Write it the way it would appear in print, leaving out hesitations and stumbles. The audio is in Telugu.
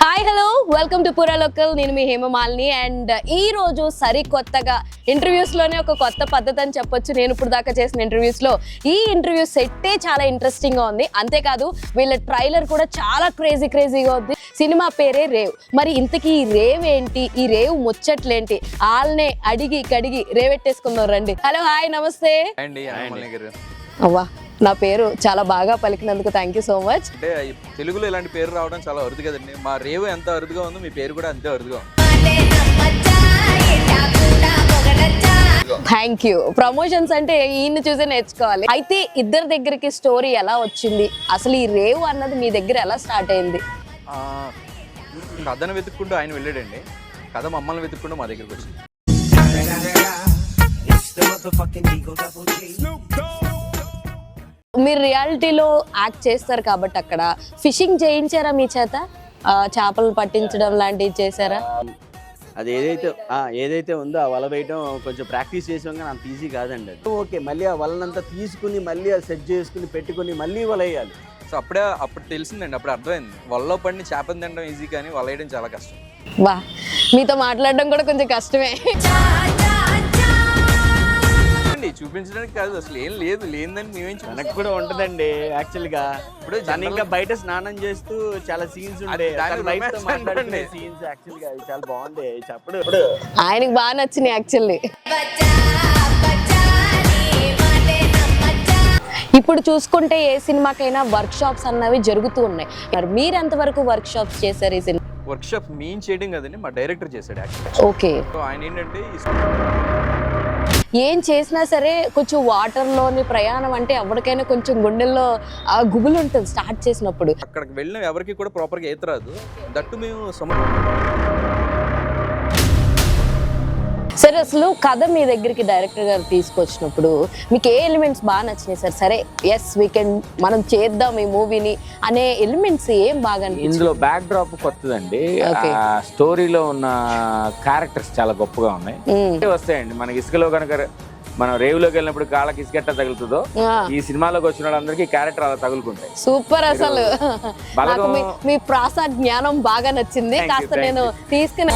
హాయ్ హలో వెల్కమ్ టు పురా లోకల్. నేను మీ హేమమాలిని. అండ్ ఈ రోజు సరికొత్తగా ఇంటర్వ్యూస్ లోనే ఒక కొత్త పద్ధతి అని చెప్పొచ్చు. నేను ఇప్పుడు దాకా చేసిన ఇంటర్వ్యూస్ లో ఈ ఇంటర్వ్యూ సెట్టే చాలా ఇంట్రెస్టింగ్ గా ఉంది. అంతేకాదు వీళ్ళ ట్రైలర్ కూడా చాలా క్రేజీగా ఉంది. సినిమా పేరే రేవ్. మరి ఇంతకీ ఈ రేవ్ ఏంటి, ఈ రేవ్ ముచ్చట్లేంటి, వాళ్ళనే అడిగి కడిగి రేవెట్టేసుకుందాం రండి. హలో, హాయ్, నమస్తే. అవ్వా, నా పేరు చాలా బాగా పలికినందుకు థ్యాంక్ యూ సో మచ్. అంటే తెలుగులో ఇలాంటి పేరు రావడం చాలా అరుదు కదండి. మా రేవు ఎంత అరుదుగా ఉందో మీ పేరు కూడా అంతే అరుదుగా ఉంది. Thank you. ప్రమోషన్స్ అంటే ఈయన్ని చూసే నేర్చుకోవాలి. అయితే ఇద్దరి దగ్గరికి స్టోరీ ఎలా వచ్చింది, అసలు ఈ రేవ్ అన్నది మీ దగ్గర ఎలా స్టార్ట్ అయింది? కథను వెతుక్కుంటూ ఆయన వెళ్ళాడండి, కథ మమ్మల్ని వెతుక్కుంటూ మా దగ్గరికి వచ్చింది. మీరు రియాలిటీలో యాక్ట్ చేస్తారు కాబట్టి అక్కడ ఫిషింగ్ చేయించారా మీ చేత? చేపలు పట్టించడం లాంటివి చేశారా? అది ఏదైతే ఉందో ఆ వల వేయటం కొంచెం ప్రాక్టీస్ చేసాం కానీ అంత ఈజీ కాదండి. అది ఓకే, మళ్ళీ ఆ వలనంతా తీసుకుని మళ్ళీ అది సెట్ చేసుకుని పెట్టుకుని మళ్ళీ వల వేయాలి. సో అప్పుడు తెలిసిందండి, అప్పుడు అర్థమైంది వలలో పడిన చేపని తినడం ఈజీ కానీ వల వేయడం చాలా కష్టం. వా, మీతో మాట్లాడడం కూడా కొంచెం కష్టమే. చూపించడానికి కాదు, అసలు ఏం లేదు, లేదని మేమేం మనకు కూడా ఉంటదండి. యాక్చువల్గా ఇప్పుడు ఇంకా బయట స్నానం చేస్తూ చాలా సీన్స్ ఉండే సీన్స్ యాక్చువల్గా అది చాలా బాగుంది. అప్పుడు ఆయనకి బాగా నచ్చినాయి యాక్చువల్లీ. ఇప్పుడు చూసుకుంటే ఏ సినిమాకైనా వర్క్ షాప్స్ అన్నవి జరుగుతూ ఉన్నాయి. మరి మీరు ఎంతవరకు వర్క్ షాప్స్ చేశారు ఈ సినిమా? వర్క్ షాప్ మేము చేయడం కదండి, మా డైరెక్టర్ చేశాడు యాక్చువల్లీ. ఓకే. ఆయన ఏంటంటే ఏం చేసినా సరే కొంచెం వాటర్లోని ప్రయాణం అంటే ఎవరికైనా కొంచెం గుండెల్లో గుబులు ఉంటుంది స్టార్ట్ చేసినప్పుడు. అక్కడికి వెళ్ళిన ఎవరికి కూడా ప్రాపర్గా ఈత రాదు. దట్టు మేము సరే, అసలు కథ మీ దగ్గరికి డైరెక్టర్ గారు తీసుకొచ్చినప్పుడు మీకు ఏ ఎలిమెంట్స్ బాగా నచ్చినాయి సార్? సరే, ఎస్ వీ కెన్, మనం చేద్దాం ఈ మూవీని అనే ఎలిమెంట్స్ ఏం బాగా? ఇందులో బ్యాక్ డ్రాప్ కొత్తదండి. స్టోరీలో ఉన్న క్యారెక్టర్స్ చాలా గొప్పగా ఉన్నాయి. వస్తాయండి మనకి ఇసుకలో కనుక మనం రేవులోకి వెళ్ళినప్పుడు కాళ్ళకి ఇసుకెట్ట తగులుతుందో ఈ సినిమాలోకి వచ్చిన వాళ్ళందరికీ క్యారెక్టర్ అలా తగులుకుంటాయి. సూపర్. అసలు నాకు మీ ప్రాస జ్ఞానం బాగా నచ్చింది. కాస్త నేను తీసుకుని